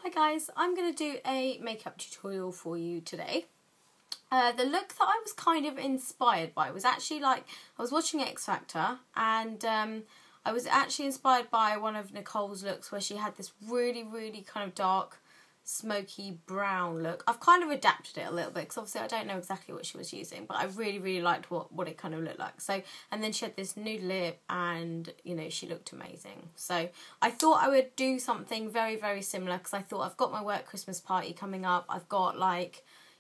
Hi guys, I'm going to do a makeup tutorial for you today. The look that I was kind of inspired by was actually I was watching X Factor and I was actually inspired by one of Nicole's looks where she had this really kind of dark smoky brown look. I've kind of adapted it a little bit because obviously I don't know exactly what she was using, but I really liked what it kind of looked like. So, and then she had this nude lip and, you know, she looked amazing. So I thought I would do something very similar because I thought I've got my work Christmas party coming up. I've got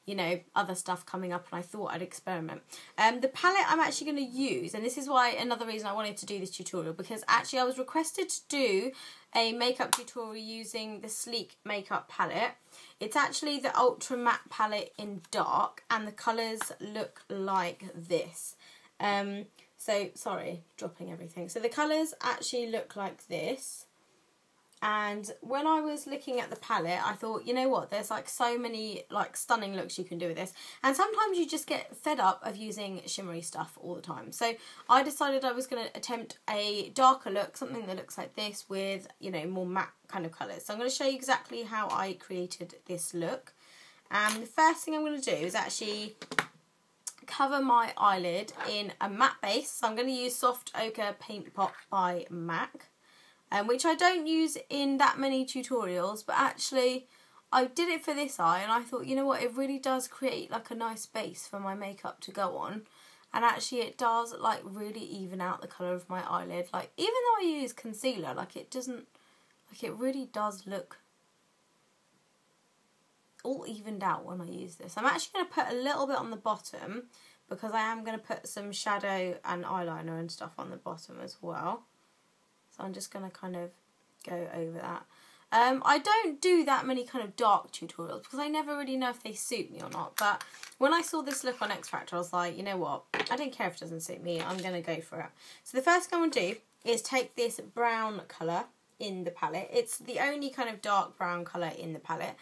you know, other stuff coming up and I thought I'd experiment. The palette I'm actually going to use, and this is why another reason I wanted to do this tutorial, because actually I was requested to do a makeup tutorial using the Sleek makeup palette. It's actually the Ultra Matte palette in dark and the colours look like this. So, sorry, dropping everything. So the colours actually look like this. And when I was looking at the palette, I thought, you know what, there's so many stunning looks you can do with this. And sometimes you just get fed up of using shimmery stuff all the time. So I decided I was going to attempt a darker look, something that looks like this with, you know, more matte kind of colours. So I'm going to show you exactly how I created this look. And the first thing I'm going to do is actually cover my eyelid in a matte base. So I'm going to use Soft Ochre Paint Pot by MAC. Which I don't use in that many tutorials, but actually I did it for this eye and I thought, you know what, it really does create a nice base for my makeup to go on, and actually it does really even out the colour of my eyelid. Even though I use concealer, it doesn't, it really does look all evened out when I use this. I'm actually going to put a little bit on the bottom because I am going to put some shadow and eyeliner and stuff on the bottom as well. So I'm just going to kind of go over that. I don't do that many kind of dark tutorials because I never really know if they suit me or not. But when I saw this look on X Factor, I was like, you know what? I don't care if it doesn't suit me. I'm going to go for it. So the first thing I'm going to do is take this brown colour in the palette. It's the only kind of dark brown colour in the palette.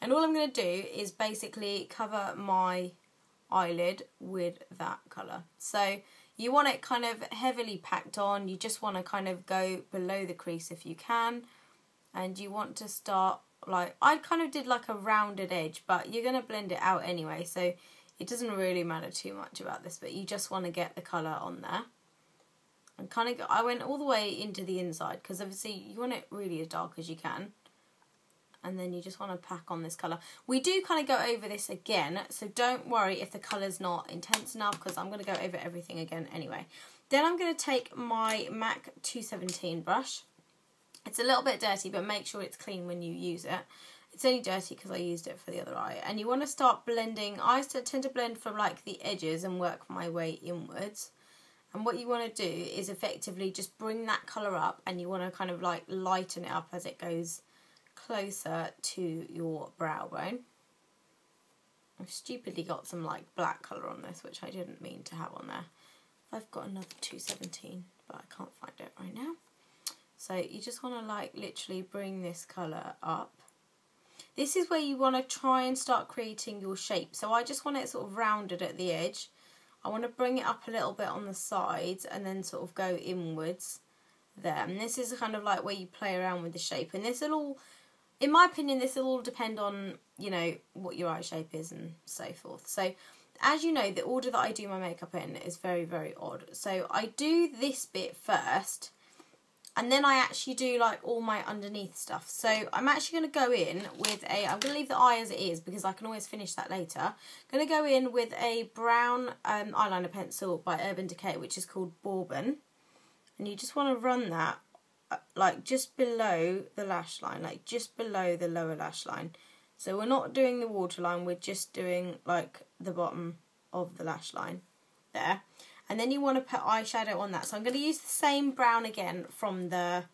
And all I'm going to do is basically cover my eyelid with that colour. So you want it kind of heavily packed on. You just want to kind of go below the crease if you can. And you want to start, I kind of did a rounded edge, but you're going to blend it out anyway. So it doesn't really matter too much about this, but you just want to get the colour on there. And I went all the way into the inside because obviously you want it really as dark as you can. And then you just want to pack on this colour. We do kind of go over this again, so don't worry if the colour's not intense enough because I'm going to go over everything again anyway. Then I'm going to take my MAC 217 brush. It's a little bit dirty, but make sure it's clean when you use it. It's only dirty because I used it for the other eye. And you want to start blending. I tend to blend from the edges and work my way inwards. And what you want to do is effectively just bring that colour up, and you want to kind of lighten it up as it goes closer to your brow bone. I've stupidly got some black colour on this, which I didn't mean to have on there. I've got another 217, but I can't find it right now. So you just want to literally bring this colour up. This is where you want to try and start creating your shape. So I just want it sort of rounded at the edge. I want to bring it up a little bit on the sides and then sort of go inwards there. And this is kind of where you play around with the shape. And this will all, in my opinion, this will all depend on, you know, what your eye shape is and so forth. So, as you know, the order that I do my makeup in is very odd. So, I do this bit first, and then I actually do, all my underneath stuff. So, I'm actually going to go in with I'm going to leave the eye as it is because I can always finish that later. I'm going to go in with a brown eyeliner pencil by Urban Decay, which is called Bourbon. And you just want to run that just below the lash line, just below the lower lash line. So we're not doing the waterline, we're just doing the bottom of the lash line there. And then you want to put eyeshadow on that. So I'm going to use the same brown again from the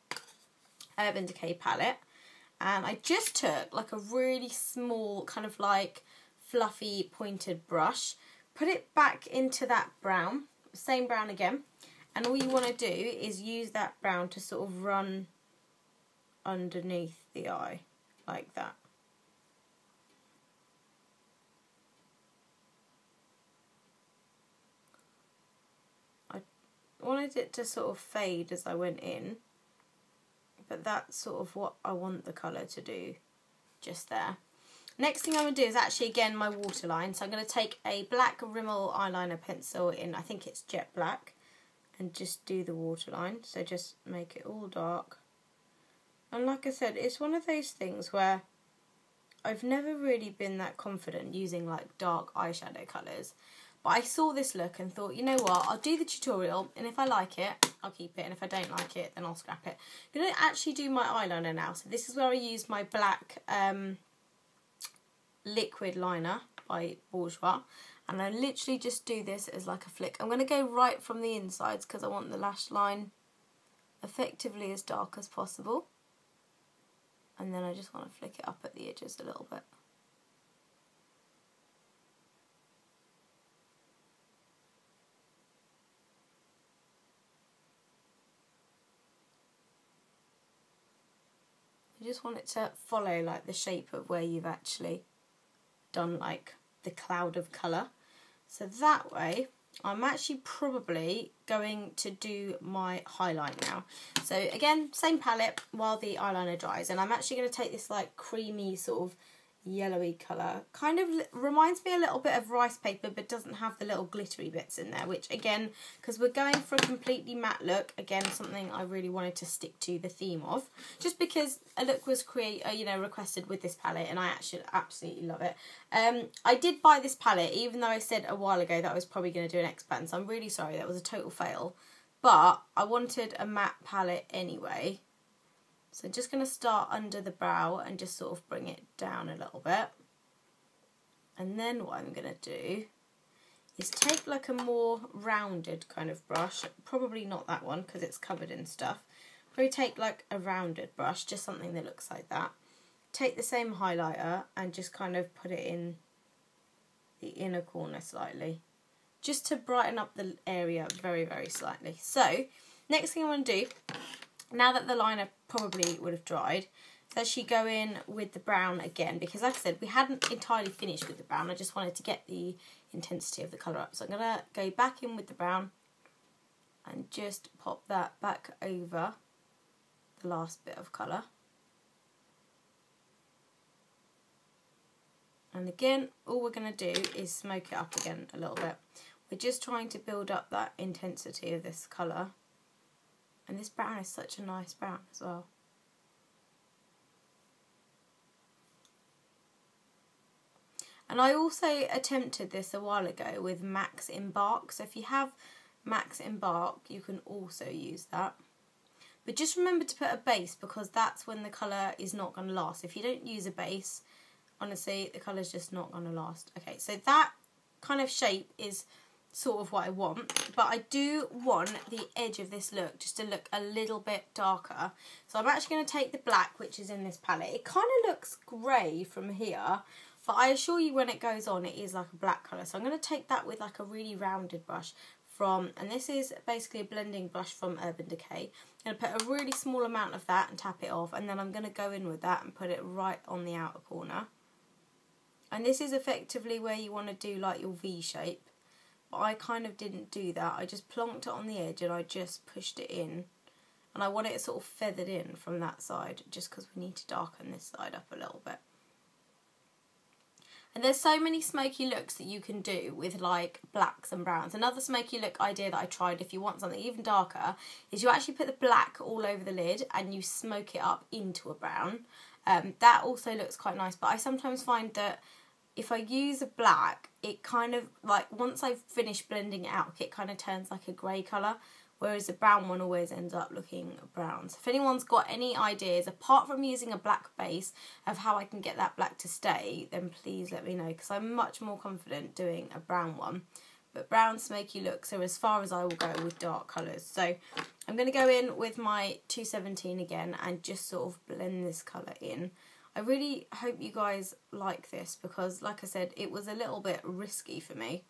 Urban Decay palette. And I just took a really small kind of fluffy pointed brush, put it back into that brown, same brown again. And all you want to do is use that brown to sort of run underneath the eye, like that. I wanted it to sort of fade as I went in, but that's sort of what I want the colour to do just there. Next thing I'm going to do is actually, again, my waterline. So I'm going to take a black Rimmel eyeliner pencil in, I think it's jet black, and just do the waterline. So just make it all dark. And like I said, it's one of those things where I've never really been that confident using like dark eyeshadow colours. But I saw this look and thought, you know what, I'll do the tutorial, and if I like it, I'll keep it, and if I don't like it, then I'll scrap it. I'm going to actually do my eyeliner now. So this is where I use my black liquid liner by Bourjois, and I literally just do this as like a flick. I'm going to go right from the insides because I want the lash line effectively as dark as possible, and then I just want to flick it up at the edges a little bit. You just want it to follow like the shape of where you've actually done like the cloud of colour. So that way I'm actually probably going to do my highlight now. So again, same palette while the eyeliner dries, and I'm actually going to take this like creamy sort of yellowy colour. Kind of reminds me a little bit of rice paper, but doesn't have the little glittery bits in there, which again, because we're going for a completely matte look, again something I really wanted to stick to the theme of, just because a look was requested with this palette, and I actually absolutely love it. I did buy this palette even though I said a while ago that I was probably going to do an expert, so I'm really sorry, that was a total fail, but I wanted a matte palette anyway. So I'm just going to start under the brow and just sort of bring it down a little bit. And then what I'm going to do is take like a more rounded kind of brush. Probably not that one because it's covered in stuff. Probably take like a rounded brush, just something that looks like that. Take the same highlighter and just kind of put it in the inner corner slightly, just to brighten up the area very, very slightly. So next thing I want to do, now that the liner probably would have dried, is actually go in with the brown again, because like I said, we hadn't entirely finished with the brown. I just wanted to get the intensity of the colour up. So I'm going to go back in with the brown and just pop that back over the last bit of colour. And again, all we're going to do is smoke it up again a little bit. We're just trying to build up that intensity of this colour. And this brown is such a nice brown as well. And I also attempted this a while ago with Max Embark. So if you have Max Embark, you can also use that. But just remember to put a base, because that's when the colour is not going to last. If you don't use a base, honestly, the colour's just not going to last. Okay, so that kind of shape is sort of what I want, but I do want the edge of this look just to look a little bit darker. So I'm actually going to take the black, which is in this palette. It kind of looks grey from here, but I assure you when it goes on, it is like a black colour. So I'm going to take that with like a really rounded brush from, and this is basically a blending brush from Urban Decay. I'm going to put a really small amount of that and tap it off, and then I'm going to go in with that and put it right on the outer corner. And this is effectively where you want to do like your V shape. But I kind of didn't do that. I just plonked it on the edge and I just pushed it in. And I want it sort of feathered in from that side, just because we need to darken this side up a little bit. And there's so many smoky looks that you can do with like blacks and browns. Another smoky look idea that I tried, if you want something even darker, is you actually put the black all over the lid and you smoke it up into a brown. That also looks quite nice, but I sometimes find that if I use a black, it kind of, like, once I've finished blending it out, it kind of turns like a grey colour, whereas the brown one always ends up looking brown. So if anyone's got any ideas, apart from using a black base, of how I can get that black to stay, then please let me know, because I'm much more confident doing a brown one. But brown smoky looks are as far as I will go with dark colours. So I'm going to go in with my 217 again and just sort of blend this colour in. I really hope you guys like this, because like I said, it was a little bit risky for me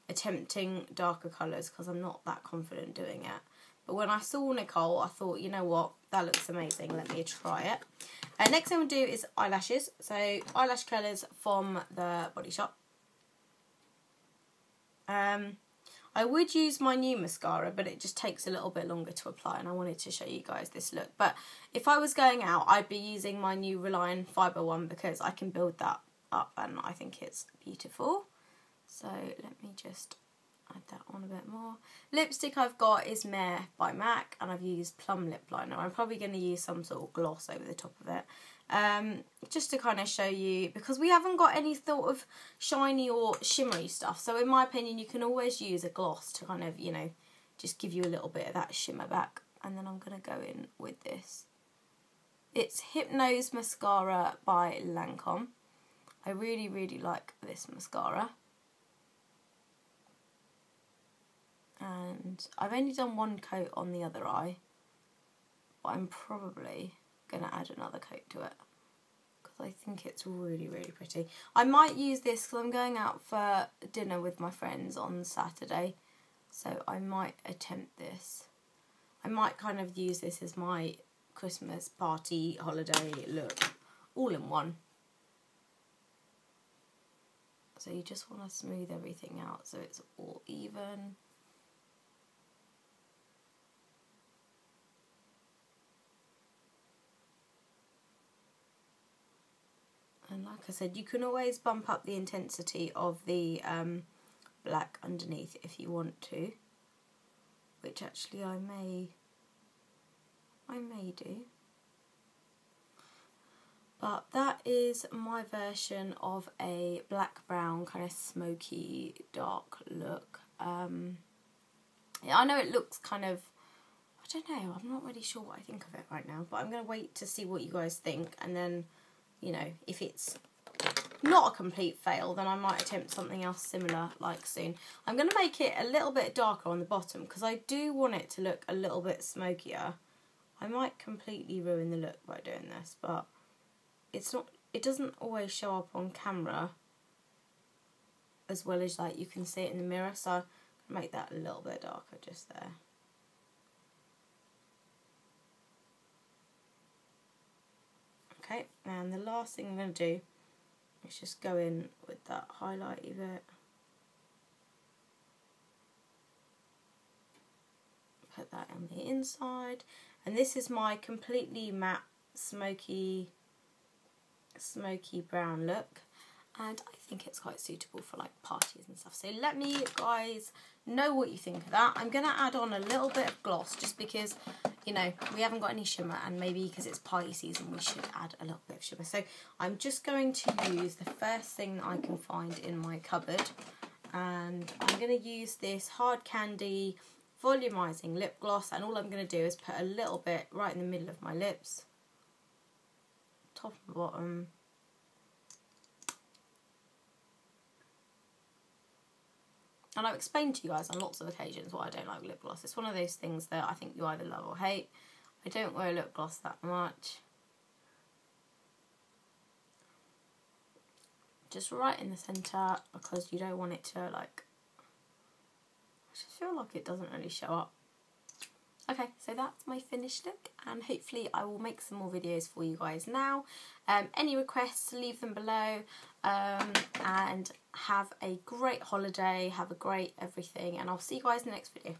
attempting darker colours because I'm not that confident doing it. But when I saw Nicole, I thought, you know what, that looks amazing, let me try it. Next thing we'll do is eyelashes. So eyelash colours from the Body Shop. I I would use my new mascara, but it just takes a little bit longer to apply, and I wanted to show you guys this look. But if I was going out, I'd be using my new Reliant Fibre one because I can build that up and I think it's beautiful. So let me just add that on a bit more. Lipstick I've got is Mare by MAC, and I've used Plum Lip Liner. I'm probably going to use some sort of gloss over the top of it. Just to kind of show you, because we haven't got any sort of shiny or shimmery stuff, so in my opinion you can always use a gloss to kind of, you know, just give you a little bit of that shimmer back. And then I'm going to go in with this. It's Hypnose Mascara by Lancome. I really, really like this mascara. And I've only done one coat on the other eye, but I'm probably going to add another coat to it because I think it's really, really pretty. I might use this because I'm going out for dinner with my friends on Saturday, so I might attempt this. I might kind of use this as my Christmas party holiday look all in one. So you just want to smooth everything out so it's all even. And like I said, you can always bump up the intensity of the black underneath if you want to, which actually I may do. But that is my version of a black brown kind of smoky dark look. Yeah, I know it looks kind of, I don't know, I'm not really sure what I think of it right now, but I'm going to wait to see what you guys think, and then, you know, if it's not a complete fail, then I might attempt something else similar like soon. I'm going to make it a little bit darker on the bottom because I do want it to look a little bit smokier. I might completely ruin the look by doing this, but it's not, it doesn't always show up on camera as well as like you can see it in the mirror, so I'm going to make that a little bit darker just there. Okay, and the last thing I'm going to do is just go in with that highlighty bit. Put that on the inside. And this is my completely matte smoky brown look. And I think it's quite suitable for like parties and stuff. So let me guys know what you think of that. I'm going to add on a little bit of gloss just because, you know, we haven't got any shimmer, and maybe because it's party season we should add a little bit of shimmer. So I'm just going to use the first thing that I can find in my cupboard, and I'm going to use this Hard Candy volumizing lip gloss, and all I'm going to do is put a little bit right in the middle of my lips, top and bottom. And I've explained to you guys on lots of occasions why I don't like lip gloss. It's one of those things that I think you either love or hate. I don't wear lip gloss that much. Just right in the centre because you don't want it to like... I just feel like it doesn't really show up. Okay, so that's my finished look, and hopefully I will make some more videos for you guys now. Any requests, leave them below, and have a great holiday, have a great everything, and I'll see you guys in the next video.